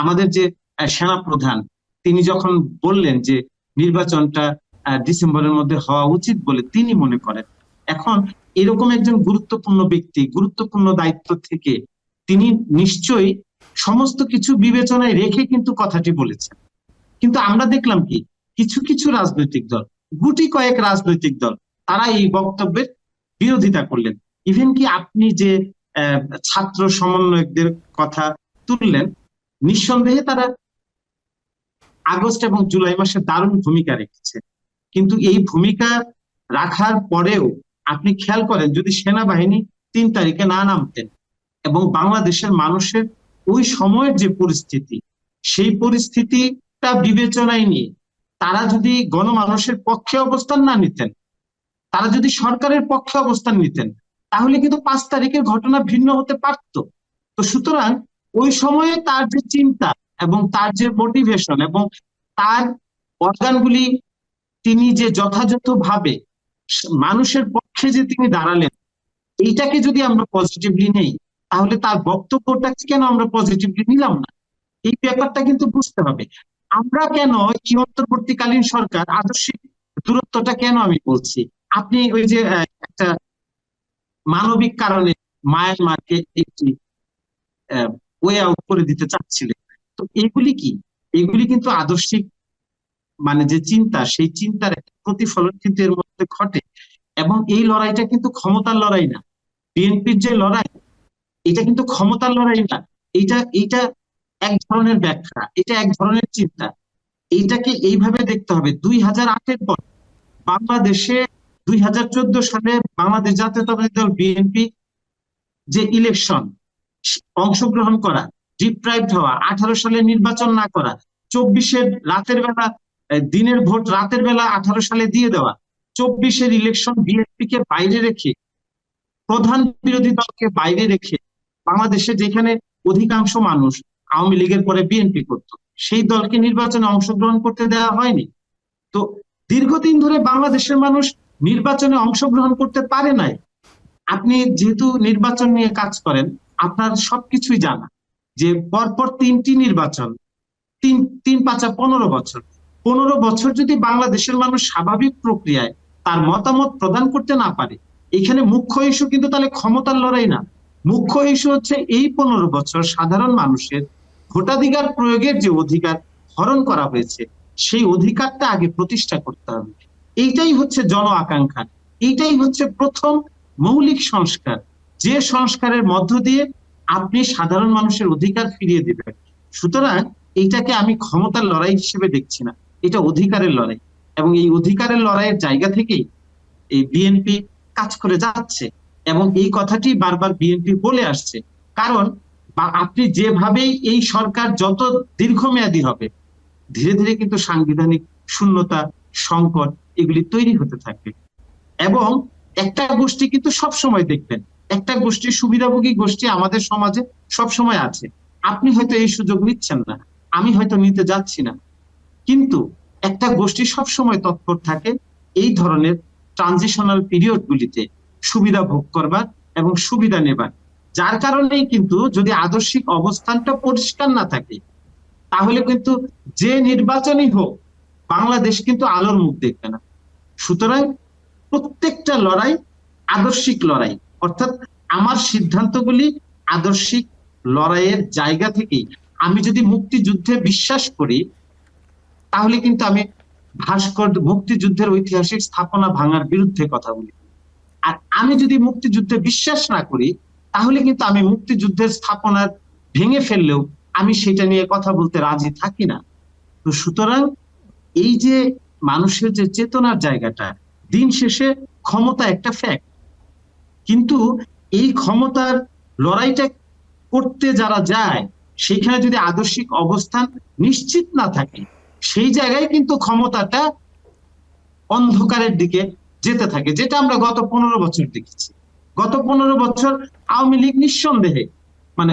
B: আমাদের যে সেনা প্রধান, তিনি যখন বললেন যে নির্বাচনটা ডিসেম্বরের মধ্যে হওয়া উচিত বলে তিনি মনে করেন, এখন এরকম একজন গুরুত্বপূর্ণ ব্যক্তি, গুরুত্বপূর্ণ দায়িত্ব থেকে তিনি নিশ্চয়ই সমস্ত কিছু বিবেচনায় রেখে কিন্তু কথাটি বলেছেন। কিন্তু আমরা দেখলাম কি, কিছু কিছু রাজনৈতিক দল, গুটি কয়েক রাজনৈতিক দল, তারা এই বক্তব্যের বিরোধিতা করলেন। ইভেন কি আপনি যে ছাত্র সমন্বয়কদের কথা তুললেন, নিঃসন্দেহে তারা আগস্ট এবং জুলাই মাসে দারুণ ভূমিকা রেখেছে। কিন্তু এই ভূমিকা রাখার পরেও আপনি খেয়াল করেন, যদি সেনাবাহিনী 3 তারিখে না নামতেন এবং বাংলাদেশের মানুষের ওই সময়ের যে পরিস্থিতি, সেই পরিস্থিতিটা বিবেচনায় নিয়ে তারা যদি গণমানুষের পক্ষে অবস্থান না নিতেন, তারা যদি সরকারের পক্ষে অবস্থান নিতেন, তাহলে কিন্তু 5 তারিখের ঘটনা ভিন্ন হতে পারত। তো সুতরাং ওই সময়ে তার যে চিন্তা এবং তার যে মোটিভেশন এবং তার অর্গানগুলি তিনি যে যথাযথভাবে মানুষের পক্ষে যে তিনি দাঁড়ালেন, এইটাকে যদি আমরা পজিটিভলি নেই, তাহলে তার বক্তব্যটাকে কেন আমরা পজিটিভলি নিলাম না? এই ব্যাপারটা কিন্তু বুঝতে হবে। আমরা কেন এই অন্তর্বর্তীকালীন সরকার আদর্শিক দূরত্বটা কেন আমি বলছি, আপনি ওই যে একটা মানবিক কারণে মায়ানমারকে একটি ওয়ে আউট করে দিতে চাচ্ছিলেন, তো এগুলি কি? এগুলি কিন্তু আদর্শিক মানে যে চিন্তা, সেই চিন্তার একটা প্রতিফলন কিন্তু এর মধ্যে ঘটে। এবং এই লড়াইটা কিন্তু ক্ষমতার লড়াই না। বিএনপির যে লড়াই, এটা কিন্তু ক্ষমতার লড়াই না। এইটা এক ধরনের ব্যাখ্যা, এটা এক ধরনের চিন্তা। এইটাকে এইভাবে দেখতে হবে। 2008-এর পর বাংলাদেশে 2014 সালে বাংলাদেশ জাতীয়তাবাদী দল বিএনপি যে ইলেকশন অংশগ্রহণ করা, ডিপ্রাইভড হওয়া, 18 সালে নির্বাচন না করা, 24-এর রাতের বেলা দিনের ভোট রাতের বেলা 18 সালে দিয়ে দেওয়া, 24-এর ইলেকশন বিএনপি কে বাইরে রেখে, প্রধান বিরোধী দলকে বাইরে রেখে, বাংলাদেশে যেখানে অধিকাংশ মানুষ আওয়ামী লীগের পরে বিএনপি করত, সেই দলকে নির্বাচনে অংশগ্রহণ করতে দেওয়া হয়নি। তো দীর্ঘদিন ধরে বাংলাদেশের মানুষ নির্বাচনে অংশগ্রহণ করতে পারে নাই। আপনি যেহেতু নির্বাচন নিয়ে কাজ করেন, আপনার সবকিছুই জানা যে পরপর 3টি নির্বাচন, 3-5 বছর, 15 বছর যদি বাংলাদেশের মানুষ স্বাভাবিক প্রক্রিয়ায় তার মতামত প্রদান করতে না পারে, এখানে মুখ্য ইস্যু কিন্তু তাহলে ক্ষমতার লড়াই না। মুখ্য ইস্যু হচ্ছে এই 15 বছর সাধারণ মানুষের ভোটাধিকার প্রয়োগের যে অধিকার হরণ করা হয়েছে, সেই অধিকারটা আগে প্রতিষ্ঠা করতে হবে। এইটাই হচ্ছে জন আকাঙ্ক্ষা, এইটাই হচ্ছে প্রথম মৌলিক সংস্কার, যে সংস্কারের মধ্য দিয়ে আপনি সাধারণ মানুষের অধিকার ফিরিয়ে দিবেন। সুতরাং এইটাকে আমি ক্ষমতার লড়াই হিসেবে দেখছি না, এটা অধিকারের লড়াই। এবং এই অধিকারের লড়াইয়ের জায়গা থেকেই এই বিএনপি কাজ করে যাচ্ছে, এবং এই কথাটি বারবার বিএনপি বলে আসছে। কারণ আপনি যেভাবেই এই সরকার যত দীর্ঘমেয়াদী হবে, ধীরে ধীরে কিন্তু সাংবিধানিক শূন্যতা, সংকট এগুলি তৈরি হতে থাকবে। এবং একটা গোষ্ঠী কিন্তু সবসময় দেখবেন, একটা গোষ্ঠী, সুবিধাভোগী গোষ্ঠী আমাদের সমাজে সবসময় আছে। আপনি হয়তো এই সুযোগ নিচ্ছেন না, আমি হয়তো নিতে যাচ্ছি না, কিন্তু একটা গোষ্ঠী সবসময় তৎপর থাকে এই ধরনের ট্রানজিশনাল পিরিয়ড গুলিতে সুবিধা ভোগ করবার এবং সুবিধা নেবার। যার কারণেই কিন্তু যদি আদর্শিক অবস্থানটা পরিষ্কার না থাকে, তাহলে কিন্তু যে নির্বাচনই হোক বাংলাদেশ কিন্তু আলোর মুখ দেখবে না। সুতরাং প্রত্যেকটা লড়াই আদর্শিক লড়াই, অর্থাৎ আমার সিদ্ধান্তগুলি আদর্শিক লড়াইয়ের জায়গা থেকেই। আমি যদি মুক্তিযুদ্ধে বিশ্বাস করি, তাহলে কিন্তু আমি ভাস্কর মুক্তিযুদ্ধের ঐতিহাসিক স্থাপনা ভাঙার বিরুদ্ধে কথা বলি। আর আমি যদি মুক্তিযুদ্ধে বিশ্বাস না করি, তাহলে কিন্তু আমি মুক্তিযুদ্ধের স্থাপনার ভেঙে ফেললেও আমি সেটা নিয়ে কথা বলতে রাজি থাকি না। তো সুতরাং এই যে মানুষের যে চেতনার জায়গাটা, দিন শেষে ক্ষমতা একটা ফ্যাক্ট, কিন্তু এই ক্ষমতার লড়াইটা করতে যারা যায়, সেখানে যদি আদর্শিক অবস্থান নিশ্চিত না থাকে, সেই জায়গায় কিন্তু ক্ষমতাটা অন্ধকারের দিকে যেতে থাকে, যেটা আমরা গত 15 বছর দেখেছি। গত 15 বছর আওয়ামী লীগ নিঃসন্দেহে মানে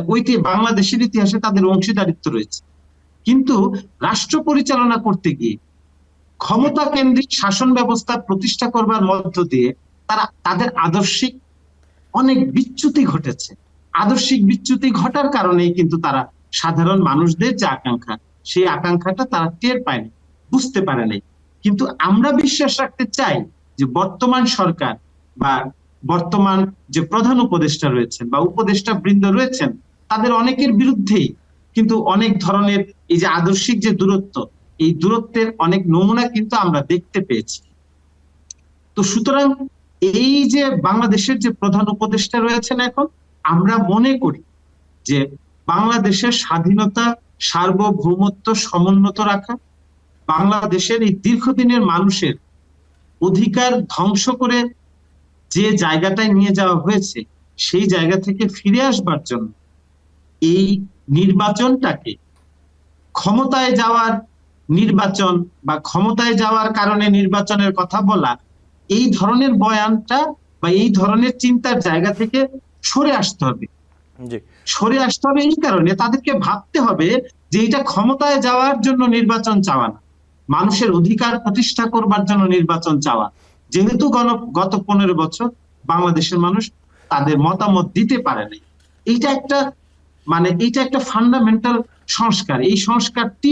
B: বাংলাদেশের ইতিহাসে তাদের অংশীদারিত্ব রয়েছে, কিন্তু রাষ্ট্র পরিচালনা করতে গিয়ে ক্ষমতা কেন্দ্রিক শাসন ব্যবস্থা প্রতিষ্ঠা করবার মধ্য দিয়ে তাদের আদর্শিক অনেক বিচ্যুতি ঘটেছে। আদর্শিক বিচ্যুতি ঘটার কারণেই কিন্তু তারা সাধারণ মানুষদের যে আকাঙ্ক্ষা, সেই আকাঙ্ক্ষাটা তারা টের পায়নি, বুঝতে পারে নাই। কিন্তু আমরা বিশ্বাস রাখতে চাই যে বর্তমান সরকার বা বর্তমান যে প্রধান উপদেষ্টা রয়েছেন বা উপদেষ্টা বৃন্দ রয়েছেন, তাদের অনেকের বিরুদ্ধেই কিন্তু অনেক ধরনের এই যে আদর্শিক যে দূরত্ব, এই দূরত্বের অনেক নমুনা কিন্তু আমরা দেখতে পেয়েছি। তো সুতরাং এই যে বাংলাদেশের যে প্রধান উপদেষ্টা রয়েছেন এখন, আমরা মনে করি যে বাংলাদেশের স্বাধীনতা, সার্বভৌমত্ব সমুন্নত রাখা, বাংলাদেশের এই দীর্ঘদিনের মানুষের অধিকার ধ্বংস করে যে জায়গাটায় নিয়ে যাওয়া হয়েছে, সেই জায়গা থেকে ফিরে আসবার জন্য এই নির্বাচনটাকে ক্ষমতায় যাওয়ার নির্বাচন বা ক্ষমতায় যাওয়ার কারণে নির্বাচনের কথা বলা, এই ধরনের বয়ানটা বা এই ধরনের চিন্তার জায়গা থেকে সরে আসতে হবে। সরে আসতে হবে এই কারণে তাদেরকে ভাবতে হবে যে এটা ক্ষমতায় যাওয়ার জন্য নির্বাচন চাওয়া না, মানুষের অধিকার প্রতিষ্ঠা করবার জন্য নির্বাচন চাওয়া। যেহেতু গত 15 বছর বাংলাদেশের মানুষ তাদের মতামত দিতে পারে নাই। এইটা একটা ফান্ডামেন্টাল সংস্কার। এই সংস্কারটি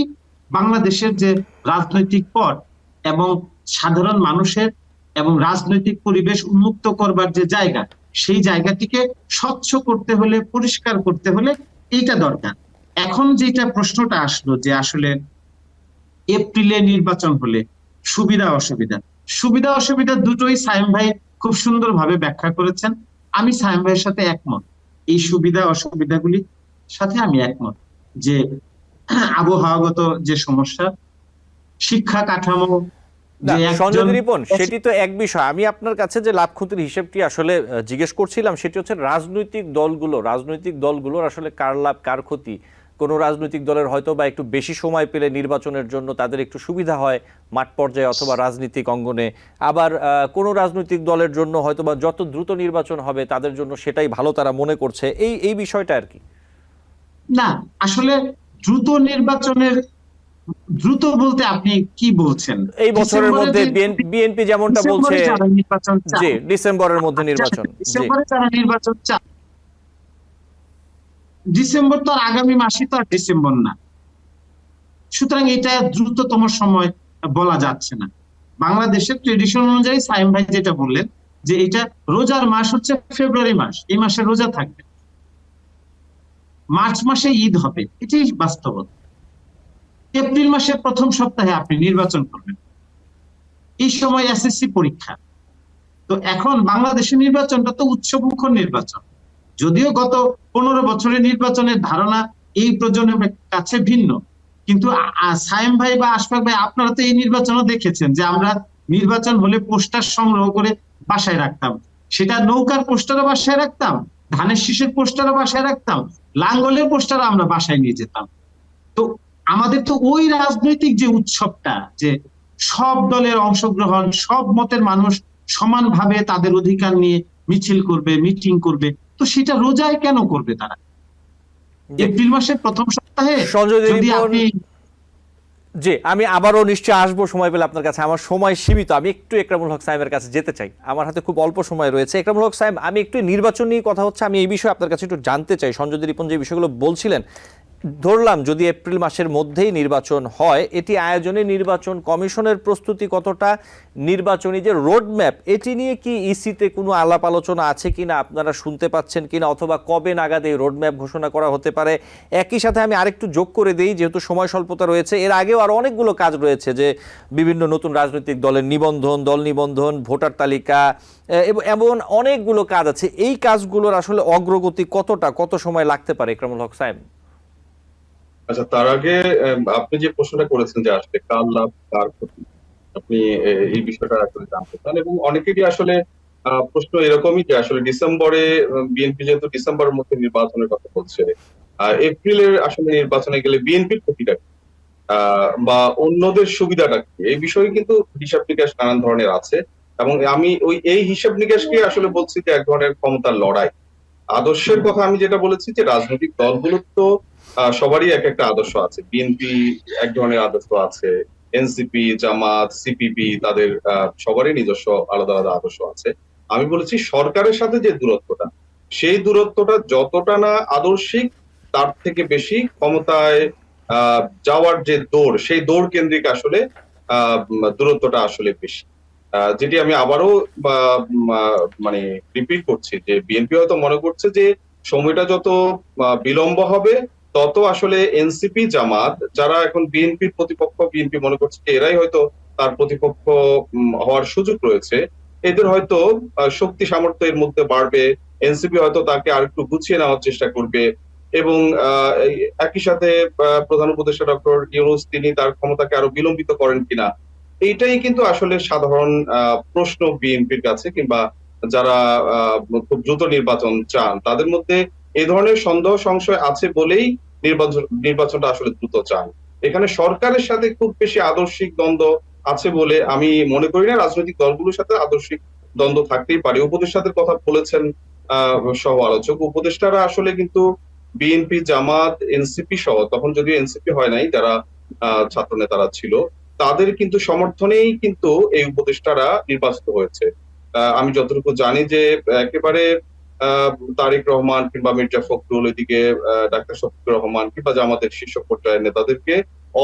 B: বাংলাদেশের যে রাজনৈতিক পট এবং সাধারণ মানুষের এবং রাজনৈতিক পরিবেশ উন্মুক্ত করবার যে জায়গা, সেই জায়গাটিকে স্বচ্ছ করতে হলে, পরিষ্কার করতে হলে এইটা দরকার। এখন যেটা প্রশ্নটা আসলো যে আসলে এপ্রিলে নির্বাচন হলে সুবিধা অসুবিধা দুটোই সায়েম ভাই খুব সুন্দরভাবে ব্যাখ্যা করেছেন। আমি সায়েম ভাইয়ের সাথে একমত, এই সুবিধা অসুবিধাগুলির সাথে আমি একমত যে আবহাওয়াগত যে সমস্যা, শিক্ষা কাঠামো,
A: না
B: যে
A: সঞ্জয়
B: একজন
A: রিপন, সেটি তো এক বিষয়। আমি আপনার কাছে যে লাভ ক্ষতির হিসেবটি আসলে জিজ্ঞেস করছিলাম সেটি হচ্ছে রাজনৈতিক দলগুলোর আসলে কার লাভ কার ক্ষতি। কোনো রাজনৈতিক দলের হয়তো বা একটু বেশি সময় পেলে নির্বাচনের জন্য তাদের একটু সুবিধা হয় মাঠ পর্যায়ে অথবা রাজনৈতিক অঙ্গনে, আবার কোনো রাজনৈতিক দলের জন্য হয়তো বা যত দ্রুত নির্বাচন হবে তাদের জন্য সেটাই ভালো তারা মনে করছে। এই বিষয়টা আর কি।
B: না, আসলে দ্রুত বলতে আপনি কি বলছেন?
A: এই বছরের মধ্যে বিএনপি যেমনটা বলছে, জি ডিসেম্বরের মধ্যে নির্বাচন। জি,
B: ডিসেম্বরে যারা নির্বাচন চান, ডিসেম্বর তো আর আগামী মাসই তো আর ডিসেম্বর না, সুতরাং এটা দ্রুততম সময় বলা যাচ্ছে না। বাংলাদেশের ট্রেডিশন অনুযায়ী সায়েম ভাই যেটা বললেন যে এটা রোজার মাস হচ্ছে ফেব্রুয়ারি মাস, এই মাসে রোজা থাকবে, মার্চ মাসে ঈদ হবে, এটাই বাস্তবতা। এপ্রিল মাসের প্রথম সপ্তাহে আপনি নির্বাচন করবেন, এই সময় এসএসসি পরীক্ষা। তো এখন বাংলাদেশের নির্বাচনটা তো উৎসবমুখর নির্বাচন, যদিও গত 15 বছরের নির্বাচনের ধারণা এই প্রজন্মের কাছে ভিন্ন, কিন্তু সায়েম ভাই বা আশফাক ভাই আপনারা তো এই নির্বাচনও দেখেছেন যে আমরা নির্বাচন হলে পোস্টার সংগ্রহ করে বাসায় রাখতাম, সেটা নৌকার পোস্টারও বাসায় রাখতাম, ধানের শীষের পোস্টারও বাসায় রাখতাম, লাঙ্গলের পোস্টারও আমরা বাসায় নিয়ে যেতাম। তো আমাদের তো ওই রাজনৈতিক যে উৎসবটা, যে সব দলের অংশগ্রহণ, সব মতের মানুষ সমানভাবে তাদের অধিকার নিয়ে মিছিল করবে, মিটিং করবে, তো সেটা রোজায় কেন করবে তারা? এপ্রিল মাসের প্রথম সপ্তাহে যদি আপনি
A: জি, আমি আবারও নিশ্চয়ই আসবো সময় পেলে আপনার কাছে। আমার সময় সীমিত, আমি একটু একরামুল হক সাহেবের কাছে যেতে চাই, আমার হাতে খুব অল্প সময় রয়েছে। একরামুল হক সাহেব, আমি একটু নির্বাচন নিয়ে কথা হচ্ছে, আমি এই বিষয়ে আপনার কাছে একটু জানতে চাই। সঞ্জয় রিপন যে বিষয়গুলো বলছিলেন, ধরলাম যদি এপ্রিল মাসের মধ্যেই নির্বাচন হয়, এটি আয়োজনে নির্বাচন কমিশনের প্রস্তুতি কতটা, নির্বাচনী যে রোডম্যাপ এটি নিয়ে কি ইসিতে কোনো আলাপ আলোচনা আছে কিনা, আপনারা শুনতে পাচ্ছেন কিনা, অথবা কবে নাগাদ এই রোডম্যাপ ঘোষণা করা হতে পারে? একই সাথে আমি আরেকটু যোগ করে দিই, যেহেতু সময় স্বল্পতা রয়েছে, এর আগেও আরো অনেকগুলো কাজ রয়েছে, যে বিভিন্ন নতুন রাজনৈতিক দলের নিবন্ধন, দল নিবন্ধন, ভোটার তালিকা, এমন অনেকগুলো কাজ আছে। এই কাজগুলোর আসলে অগ্রগতি কতটা, কত সময় লাগতে পারে একরামুল হক সাহেব?
C: আচ্ছা, তার আগে আপনি যে প্রশ্নটা করেছেন যে আসলে কার লাভ কার ক্ষতি, আপনি এই বিষয়টা আসলে জানতে চান, এবং অনেকেরই আসলে প্রশ্ন এরকমই যে আসলে ডিসেম্বরে বিএনপি যেহেতু ডিসেম্বরের মধ্যে নির্বাচনের কথা বলছে, এপ্রিলের আসলে নির্বাচনে গেলে বিএনপির ক্ষতিটা কি, বা অন্যদের সুবিধাটা কি, এই বিষয়ে কিন্তু হিসাব নিকাশ নানান ধরনের আছে। এবং আমি এই হিসাব নিকাশকে আসলে বলছি যে এক ধরনের ক্ষমতার লড়াই। আদর্শের কথা আমি যেটা বলেছি যে রাজনৈতিক দলগুলোর তো সবারই এক একটা আদর্শ আছে। বিএনপি এক ধরনের আদর্শ আছে, এনসিপি, জামাত, সিপিবি, তাদের সবারই নিজস্ব আলাদা আলাদা আদর্শ আছে। আমি বলেছি সরকারের সাথে যে দূরত্বটা, সেই দূরত্বটা যতটা না আদর্শিক, তার থেকে বেশি ক্ষমতায় যাওয়ার যে দৌড়, সেই দৌড় কেন্দ্রিক আসলে দূরত্বটা আসলে বেশি। যেটি আমি আবারও মানে রিপিট করছি যে বিএনপি হয়তো মনে করছে যে সময়টা যত বিলম্ব হবে তত আসলে এনসিপি, জামাত, যারা এখন বিএনপির প্রতিপক্ষ, বিএনপি মনে করছে যে এরাই হয়তো তার প্রতিপক্ষ হওয়ার সুযোগ রয়েছে, এদের হয়তো শক্তি সামর্থ্য এর মধ্যে বাড়বে, এনসিপি হয়তো তাকে আর একটু গুছিয়ে নেওয়ার চেষ্টা করবে, এবং একই সাথে প্রধান উপদেষ্টা ডক্টর ইউনূস তিনি তার ক্ষমতাকে আরো বিলম্বিত করেন কিনা, এইটাই কিন্তু আসলে সাধারণ প্রশ্ন বিএনপির কাছে, কিংবা যারা খুব দ্রুত নির্বাচন চান তাদের মধ্যে এই ধরনের সন্দেহ সংশয় আছে বলেই নির্বাচনটা আসলে দ্রুত চান। এখানে সরকারের সাথে খুব বেশি আদর্শিক দ্বন্দ্ব আছে বলে আমি মনে করি না। রাজনৈতিক দলগুলোর সাথে আদর্শিক দ্বন্দ্ব থাকতেই পারে। উপদেষ্টাদের কথা বলেছেন সহ আলোচক, উপদেষ্টারা আসলে কিন্তু বিএনপি, জামাত, এনসিপি সহ, তখন যদিও এনসিপি হয় নাই, যারা ছাত্র নেতারা ছিল, তাদের কিন্তু সমর্থনেই কিন্তু এই উপদেষ্টারা নির্বাচিত হয়েছে। আমি যতটুকু জানি যে একেবারে তারেক রহমান কিংবা মির্জা ফখরুল, এদিকে ডাক্তার শফিকুর রহমান কিংবা জামাতের শীর্ষ পর্যায়ের নেতাদেরকে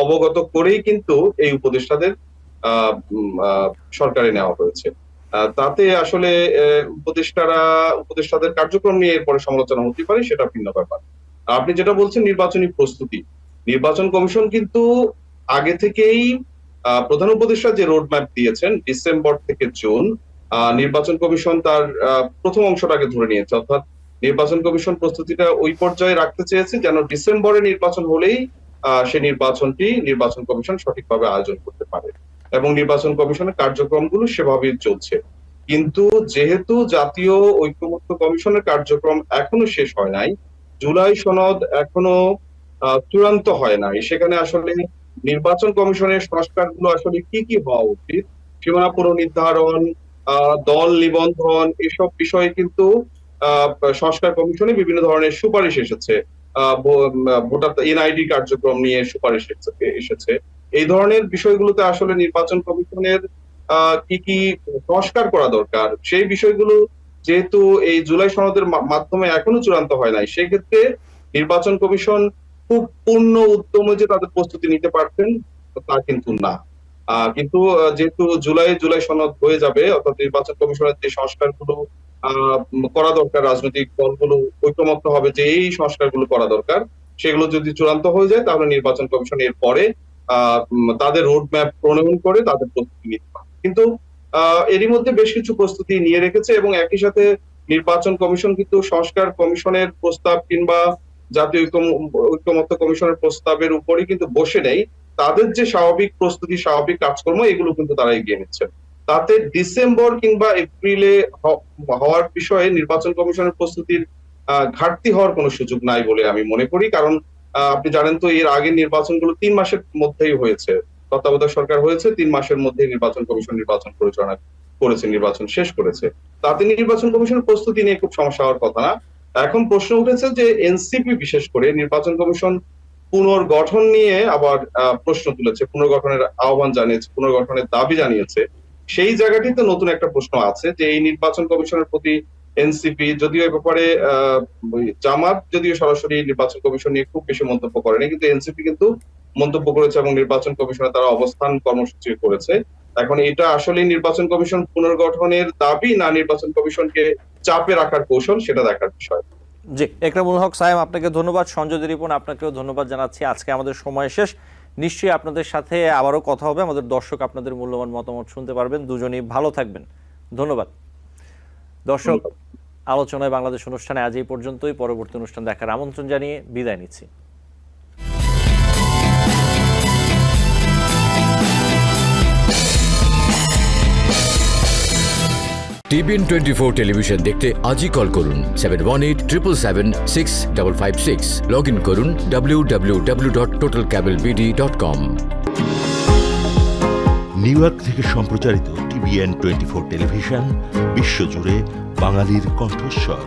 C: অবগত করেই কিন্তু এই উপদেষ্টাদের সরকারে নেওয়া হয়েছে। তাতে আসলে উপদেষ্টাদের কার্যক্রম নিয়ে এরপরে সমালোচনা হতে পারে, সেটা ভিন্ন ব্যাপার। আপনি যেটা বলছেন নির্বাচনী প্রস্তুতি, নির্বাচন কমিশন কিন্তু আগে থেকেই প্রধান উপদেষ্টা যে রোড ম্যাপ দিয়েছেন ডিসেম্বর থেকে জুন, নির্বাচন কমিশন তার প্রথম অংশটাকে ধরে নিয়েছে, অর্থাৎ নির্বাচন কমিশন প্রস্তুতিটা ওই পর্যায়ে রাখতে চেয়েছে যেন ডিসেম্বরে নির্বাচন হলেই সে নির্বাচন কমিশন সঠিকভাবে আয়োজন করতে পারে এবং নির্বাচন কমিশনের কার্যক্রমগুলো সেভাবেই চলছে। কিন্তু যেহেতু জাতীয় ঐক্যমত্য কমিশনের কার্যক্রম এখনো শেষ হয় নাই, জুলাই সনদ এখনো চূড়ান্ত হয় নাই, সেখানে আসলে নির্বাচন কমিশনের সংস্কারগুলো আসলে কি কি হওয়া উচিত, সীমানা পুনর্নির্ধারণ, দল নিবন্ধন, এসব বিষয়ে কিন্তু সংস্কার কমিশনে বিভিন্ন ধরনের সুপারিশ এসেছে। ভোটার এনআইডি কার্যক্রম নিয়ে সুপারিশ এসেছে। এই ধরনের বিষয়গুলোতে আসলে নির্বাচন কমিশনের কি কি সংস্কার করা দরকার, সেই বিষয়গুলো যেহেতু এই জুলাই সনদের মাধ্যমে এখনো চূড়ান্ত হয় নাই, সেক্ষেত্রে নির্বাচন কমিশন খুব পূর্ণ উদ্যমে যে তাদের প্রস্তুতি নিতে পারছেন তা কিন্তু না। কিন্তু যেহেতু জুলাই সনদ হয়ে যাবে, অর্থাৎ নির্বাচন কমিশনের যে সংস্কারগুলো করা দরকার, রাজনৈতিক দলগুলো ঐকমত্য হবে যে এই সংস্কারগুলো করা দরকার, সেগুলো যদি চূড়ান্ত হয়ে যায় তাহলে নির্বাচন কমিশন এর পরে তাদের রোড ম্যাপ প্রণয়ন করে তাদের প্রস্তুতি নিতে পারে। কিন্তু এরই মধ্যে বেশ কিছু প্রস্তুতি নিয়ে রেখেছে এবং একই সাথে নির্বাচন কমিশন কিন্তু সংস্কার কমিশনের প্রস্তাব কিংবা জাতীয় ঐক্যমত্য কমিশনের প্রস্তাবের উপরই কিন্তু বসে নেই, তাদের যে স্বাভাবিক প্রস্তুতি, স্বাভাবিক কাজকর্ম, এগুলো কিন্তু তারা এগিয়ে নিচ্ছেন। তাতে ডিসেম্বর কিংবা এপ্রিলে হওয়ার বিষয়ে নির্বাচন কমিশনের প্রস্তুতির ঘাটতি হওয়ার কোনো সুযোগ নাই বলে আমি মনে করি। কারণ আপনি জানেন তো এর আগে নির্বাচনগুলো 3 মাসের মধ্যেই হয়েছে, তত্ত্বাবধায়ক সরকার হয়েছে, 3 মাসের মধ্যে নির্বাচন কমিশন নির্বাচন পরিচালনা করেছে, নির্বাচন শেষ করেছে। তাতে নির্বাচন কমিশনের প্রস্তুতি নিয়ে খুব সমস্যা হওয়ার কথা না। এখন প্রশ্ন উঠেছে যে এনসিপি বিশেষ করে নির্বাচন কমিশন পুনর্গঠন নিয়ে আবার প্রশ্ন তুলেছে, পুনর্গঠনের আহ্বান জানিয়েছে, পুনর্গঠনের দাবি জানিয়েছে। সেই জায়গাটিতে নতুন একটা প্রশ্ন আছে যে এই নির্বাচন কমিশনের প্রতি এনসিপি, যদিও এ ব্যাপারে জামাত যদিও সরাসরি নির্বাচন কমিশন নিয়ে খুব বেশি মন্তব্য করেনি, কিন্তু এনসিপি কিন্তু মন্তব্য করেছে এবং নির্বাচন কমিশনে তারা অবস্থান কর্মসূচি করেছে। এখন এটা আসলে নির্বাচন কমিশন পুনর্গঠনের দাবি না নির্বাচন কমিশনকে চাপে রাখার কৌশল, সেটা দেখার বিষয়।
A: জি, একরামুল হক সায়েম, আপনাকে ধন্যবাদ। সঞ্জয় রিপন, আপনাকেও ধন্যবাদ জানাচ্ছি। আজকে আমাদের সময় শেষ, নিশ্চয়ই আপনাদের সাথে আবারও কথা হবে। আমাদের দর্শক আপনাদের মূল্যবান মতামত শুনতে পারবেন। দুজনেই ভালো থাকবেন, ধন্যবাদ। দর্শক, আলোচনায় বাংলাদেশ অনুষ্ঠানে আজ এই পর্যন্তই। পরবর্তী অনুষ্ঠান দেখার আমন্ত্রণ জানিয়ে বিদায় নিচ্ছি।
D: TBN 24 টেলিভিশন দেখতে আজই কল করুন 7187776556। লগ ইন করুন www.totalcablebd.com।
E: নিউ ইয়র্ক থেকে সম্প্রচারিত TBN 24 টেলিভিশন বিশ্বজুড়ে বাঙালির কণ্ঠস্বর।